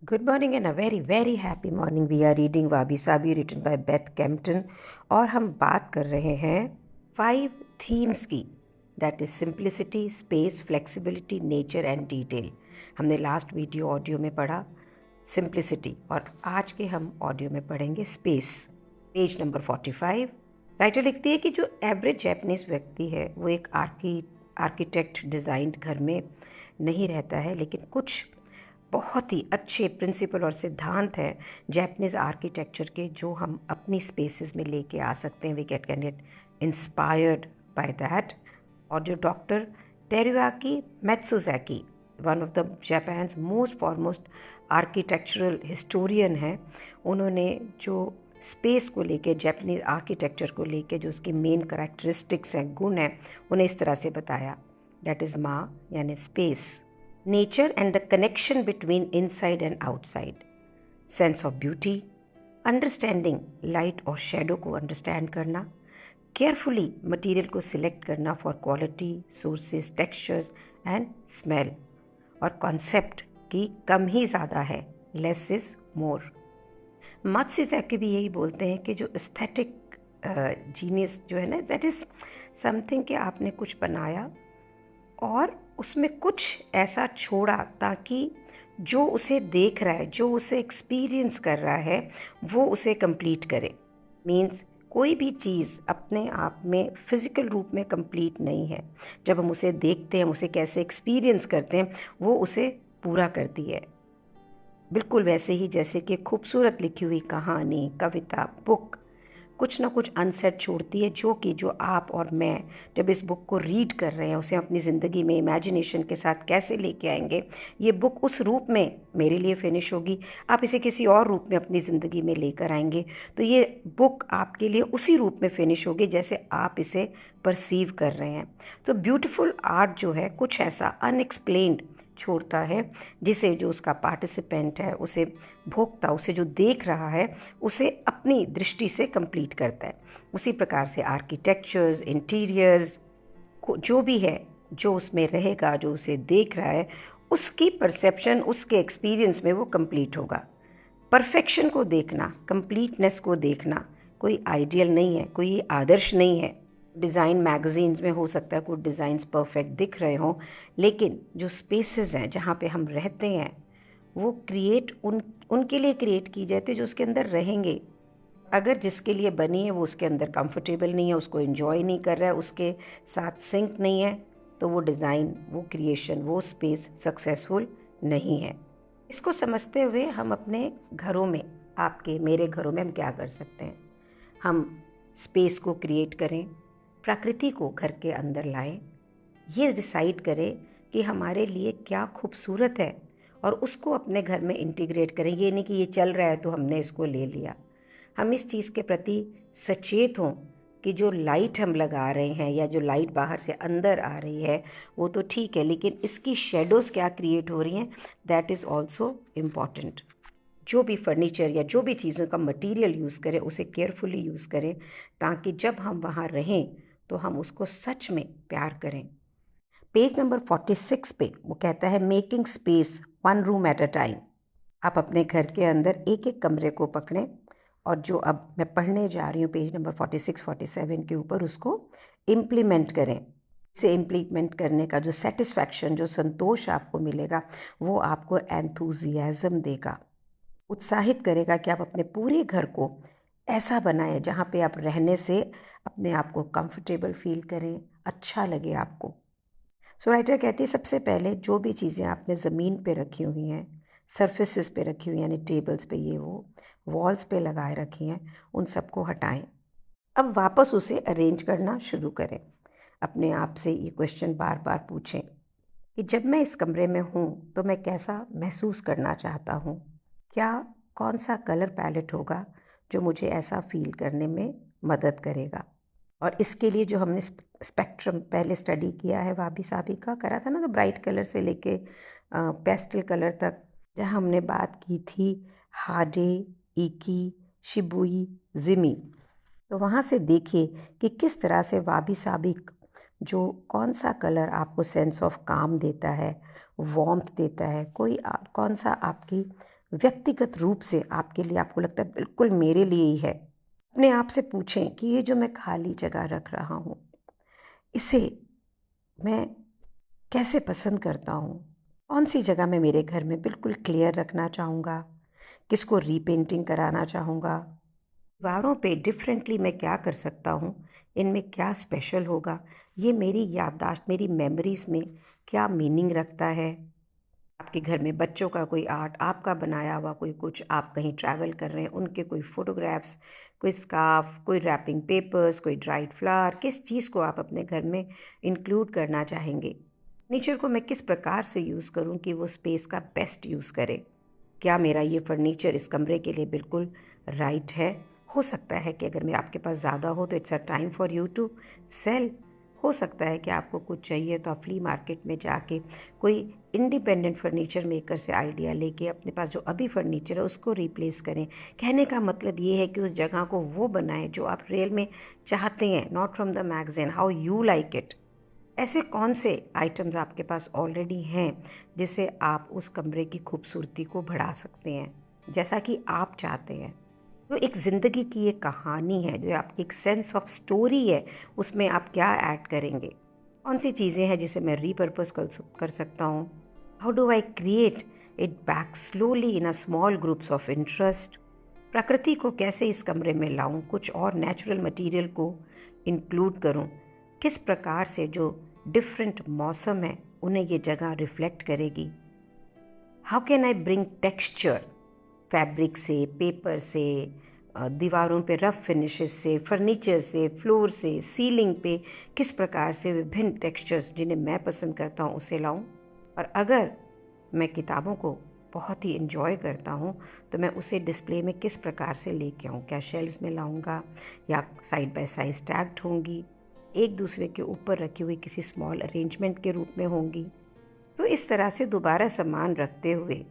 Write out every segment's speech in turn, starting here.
Good morning and a very very happy morning. We are reading Wabi Sabi written by Beth Kempton और हम बात कर रहे हैं 5 themes की, that is simplicity, space, flexibility, nature and detail. हमने last video audio में पढ़ा simplicity और आज के हम ऑडियो में पढ़ेंगे space. Page number 45. राइटर लिखती है कि जो एवरेज जैपनीज व्यक्ति है वो एक आर्किटेक्ट डिज़ाइंड घर में नहीं रहता है, लेकिन कुछ बहुत ही अच्छे प्रिंसिपल और सिद्धांत हैं जैपनीज़ आर्किटेक्चर के जो हम अपनी स्पेसेस में लेके आ सकते हैं. We can get inspired by that. और जो doctor Teruaki Matsuzaki, one of the Japan's most foremost architectural historian हैं, उन्होंने जो स्पेस को लेके, जैपनीज आर्किटेक्चर को लेके जो उसकी मेन करैक्टरिस्टिक्स हैं, गुण हैं, उन्हें इस तरह से बताया. दैट इज़ मा यानी space, nature and the connection between inside and outside, sense of beauty, understanding light और shadow को understand करना, carefully material को select करना for quality, sources, textures and smell, और concept की कम ही ज़्यादा है, less is more. मात्सुज़ाकी भी यही बोलते हैं कि जो aesthetic जीनियस जो है ना, that is something कि आपने कुछ बनाया और उसमें कुछ ऐसा छोड़ा ताकि जो उसे देख रहा है, जो उसे एक्सपीरियंस कर रहा है, वो उसे कंप्लीट करे. मीन्स कोई भी चीज़ अपने आप में फिज़िकल रूप में कंप्लीट नहीं है. जब हम उसे देखते हैं, हम उसे कैसे एक्सपीरियंस करते हैं, वो उसे पूरा करती है. बिल्कुल वैसे ही जैसे कि खूबसूरत लिखी हुई कहानी, कविता, बुक कुछ ना कुछ अनसेट छोड़ती है, जो आप और मैं जब इस बुक को रीड कर रहे हैं, उसे अपनी ज़िंदगी में इमेजिनेशन के साथ कैसे लेके आएंगे. ये बुक उस रूप में मेरे लिए फिनिश होगी, आप इसे किसी और रूप में अपनी ज़िंदगी में लेकर आएंगे तो ये बुक आपके लिए उसी रूप में फिनिश होगी जैसे आप इसे परसीव कर रहे हैं. तो ब्यूटीफुल आर्ट जो है कुछ ऐसा अनएक्सप्लेन्ड छोड़ता है जिसे जो उसका पार्टिसिपेंट है, उसे भोक्ता, उसे जो देख रहा है, उसे अपनी दृष्टि से कंप्लीट करता है. उसी प्रकार से आर्किटेक्चर्स, इंटीरियर्स जो भी है, जो उसमें रहेगा, जो उसे देख रहा है, उसकी परसेप्शन, उसके एक्सपीरियंस में वो कंप्लीट होगा. परफेक्शन को देखना, कंप्लीटनेस को देखना कोई आइडियल नहीं है, कोई आदर्श नहीं है. डिज़ाइन मैगज़ीन्स में हो सकता है कुछ डिज़ाइंस परफेक्ट दिख रहे हों, लेकिन जो स्पेसेस हैं जहाँ पे हम रहते हैं वो उनके लिए क्रिएट की जाती है जो उसके अंदर रहेंगे. अगर जिसके लिए बनी है वो उसके अंदर कंफर्टेबल नहीं है, उसको एंजॉय नहीं कर रहा है, उसके साथ सिंक नहीं है, तो वो डिज़ाइन, वो क्रिएशन, वो स्पेस सक्सेसफुल नहीं है. इसको समझते हुए हम अपने घरों में, आपके मेरे घरों में हम क्या कर सकते हैं. हम स्पेस को क्रिएट करें, प्रकृति को घर के अंदर लाएं, ये डिसाइड करें कि हमारे लिए क्या खूबसूरत है और उसको अपने घर में इंटीग्रेट करें. ये नहीं कि ये चल रहा है तो हमने इसको ले लिया. हम इस चीज़ के प्रति सचेत हों कि जो लाइट हम लगा रहे हैं या जो लाइट बाहर से अंदर आ रही है वो तो ठीक है, लेकिन इसकी शेडोज़ क्या क्रिएट हो रही हैं, दैट इज़ ऑल्सो इम्पॉर्टेंट. जो भी फर्नीचर या जो भी चीज़ों का मटेरियल यूज़ करें उसे केयरफुली यूज़ करें ताकि जब हम वहाँ रहें तो हम उसको सच में प्यार करें. पेज नंबर 46 पे वो कहता है making space one room at a time. आप अपने घर के अंदर एक एक कमरे को पकड़ें और जो अब मैं पढ़ने जा रही हूँ पेज नंबर 46-47 के ऊपर, उसको इम्प्लीमेंट करें. इसे इम्प्लीमेंट करने का जो सेटिस्फैक्शन, जो संतोष आपको मिलेगा, वो आपको एंथुजियाज़म देगा, उत्साहित करेगा कि आप अपने पूरे घर को ऐसा बनाएं जहाँ पे आप रहने से अपने आप को कंफर्टेबल फील करें, अच्छा लगे आपको. सो राइटर कहती है सबसे पहले जो भी चीज़ें आपने ज़मीन पे रखी हुई हैं, सरफेसेस पे रखी हुई, यानी टेबल्स पे, ये वो वॉल्स पे लगाए रखी हैं, उन सबको हटाएं. अब वापस उसे अरेंज करना शुरू करें. अपने आप से ये क्वेश्चन बार बार पूछें कि जब मैं इस कमरे में हूँ तो मैं कैसा महसूस करना चाहता हूँ. क्या कौन सा कलर पैलेट होगा जो मुझे ऐसा फील करने में मदद करेगा. और इसके लिए जो हमने स्पेक्ट्रम पहले स्टडी किया है, वाबी साबी का करा था ना, तो ब्राइट कलर से लेके पेस्टल कलर तक, जहाँ हमने बात की थी हाडे, इकी, शिबुई, जिमी, तो वहाँ से देखिए कि किस तरह से वाबी साबी जो कौन सा कलर आपको सेंस ऑफ काम देता है, वार्मथ देता है, कौन सा आपकी व्यक्तिगत रूप से आपके लिए आपको लगता है बिल्कुल मेरे लिए ही है, अपने आप से पूछें कि ये जो मैं खाली जगह रख रहा हूँ, इसे मैं कैसे पसंद करता हूँ? कौन-सी जगह मैं मेरे घर में बिल्कुल क्लियर रखना चाहूँगा? किसको रीपेंटिंग कराना चाहूँगा? दीवारों पे डिफरेंटली मैं क्या कर सकता हूँ? इनमें क्या स्पेशल होगा? ये मेरी याददाश्त, मेरी मेमोरीज़ में क्या मीनिंग रखता है? आपके घर में बच्चों का कोई आर्ट, आपका बनाया हुआ कोई कुछ, आप कहीं ट्रैवल कर रहे हैं, उनके कोई फ़ोटोग्राफ्स, कोई स्कार्फ़, कोई रैपिंग पेपर्स, कोई ड्राइड फ्लावर, किस चीज़ को आप अपने घर में इंक्लूड करना चाहेंगे? फर्नीचर को मैं किस प्रकार से यूज़ करूँ कि वो स्पेस का बेस्ट यूज़ करे? क्या मेरा ये फर्नीचर इस कमरे के लिए बिल्कुल राइट है? हो सकता है कि अगर मैं आपके पास ज़्यादा हो तो it's a time for you to sell. हो सकता है कि आपको कुछ चाहिए तो आप फ्ली मार्केट में जाके कोई इंडिपेंडेंट फर्नीचर मेकर से आइडिया लेके अपने पास जो अभी फर्नीचर है उसको रिप्लेस करें। कहने का मतलब ये है कि उस जगह को वो बनाएं जो आप रियल में चाहते हैं, not from the magazine, how you like it. ऐसे कौन से आइटम्स आपके पास ऑलरेडी हैं जिससे आप उस कमरे की खूबसूरती को बढ़ा सकते हैं जैसा कि आप चाहते हैं? तो एक ज़िंदगी की एक कहानी है, जो आपकी एक सेंस ऑफ स्टोरी है, उसमें आप क्या ऐड करेंगे? कौन सी चीज़ें हैं जिसे मैं रीपर्पस कर सकता हूँ? How do I create it back slowly in a small groups of interest? प्रकृति को कैसे इस कमरे में लाऊं, कुछ और नेचुरल मटेरियल को इंक्लूड करूं, किस प्रकार से जो डिफरेंट मौसम है उन्हें ये जगह रिफ्लेक्ट करेगी? How can I bring texture fabric से, पेपर से, दीवारों पे रफ फिनिशेस से, फर्नीचर से, फ्लोर से, सीलिंग पे किस प्रकार से विभिन्न टेक्सचर्स जिन्हें मैं पसंद करता हूँ उसे लाऊं? और अगर मैं किताबों को बहुत ही इन्जॉय करता हूँ तो मैं उसे डिस्प्ले में किस प्रकार से लेके आऊँ? क्या शेल्व्स में लाऊंगा या साइड बाय साइड स्टैक्ड होंगी, एक दूसरे के ऊपर रखी हुई किसी स्मॉल अरेंजमेंट के रूप में होंगी? तो इस तरह से दोबारा सामान रखते हुए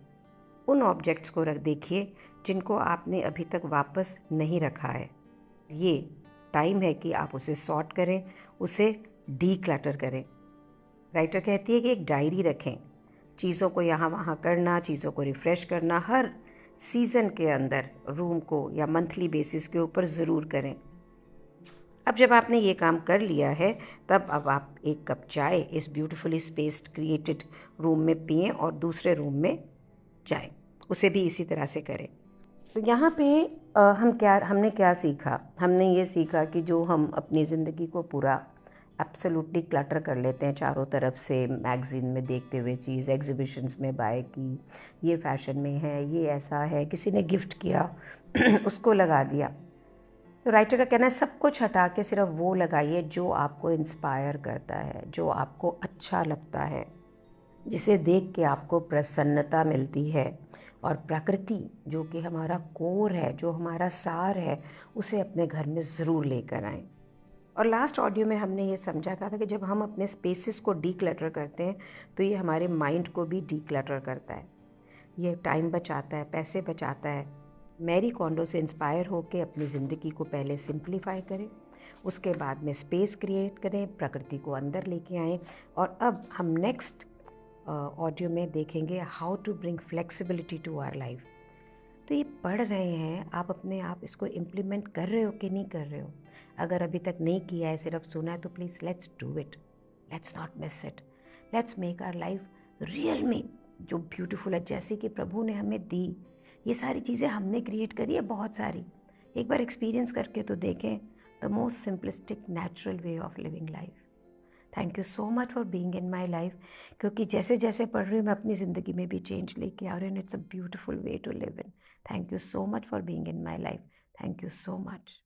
उन ऑब्जेक्ट्स को रख देखिए जिनको आपने अभी तक वापस नहीं रखा है। ये टाइम है कि आप उसे सॉर्ट करें, उसे डीक्लटर करें। राइटर कहती है कि एक डायरी रखें, चीज़ों को यहाँ वहाँ करना, चीज़ों को रिफ़्रेश करना हर सीज़न के अंदर रूम को या मंथली बेसिस के ऊपर ज़रूर करें। अब जब आपने ये काम कर लिया है, तब अब आप एक कप चाय इस ब्यूटीफुली स्पेस्ड क्रिएटेड रूम में पिएं और दूसरे रूम में जाएं, उसे भी इसी तरह से करें। तो यहाँ पे हमने क्या सीखा? हमने ये सीखा कि जो हम अपनी ज़िंदगी को पूरा एब्सोल्युटली क्लटर कर लेते हैं चारों तरफ से, मैगज़ीन में देखते हुए चीज़, एग्ज़िबिशन्स में बाय की, ये फ़ैशन में है, ये ऐसा है, किसी ने गिफ्ट किया उसको लगा दिया। तो राइटर का कहना है सब कुछ हटा के सिर्फ वो लगाइए जो आपको इंस्पायर करता है, जो आपको अच्छा लगता है, जिसे देख के आपको प्रसन्नता मिलती है। और प्रकृति जो कि हमारा कोर है, जो हमारा सार है, उसे अपने घर में ज़रूर लेकर आएं। और लास्ट ऑडियो में हमने ये समझा था कि जब हम अपने स्पेसेस को डीक्लटर करते हैं तो ये हमारे माइंड को भी डीक्लटर करता है, ये टाइम बचाता है, पैसे बचाता है। मैरी कॉन्डो से इंस्पायर होकर अपनी ज़िंदगी को पहले सिंप्लीफाई करें, उसके बाद में स्पेस क्रिएट करें, प्रकृति को अंदर लेके आएँ। और अब हम नेक्स्ट ऑडियो में देखेंगे how to bring flexibility to our life. तो ये पढ़ रहे हैं, आप अपने आप इसको इम्प्लीमेंट कर रहे हो कि नहीं कर रहे हो? अगर अभी तक नहीं किया है, सिर्फ सुना है, तो please let's do it, let's not miss it, let's make our life real में जो ब्यूटीफुल है, जैसे कि प्रभु ने हमें दी। ये सारी चीज़ें हमने क्रिएट करी है बहुत सारी, एक बार एक्सपीरियंस करके तो देखें। The most simplistic natural way of living life. Thank you so much for being in my life, क्योंकि जैसे जैसे पढ़ रही हूँ मैं अपनी ज़िंदगी में भी चेंज लेके आ रही हूँ, and it's a beautiful way to live in. Thank you so much for being in my life. Thank you so much.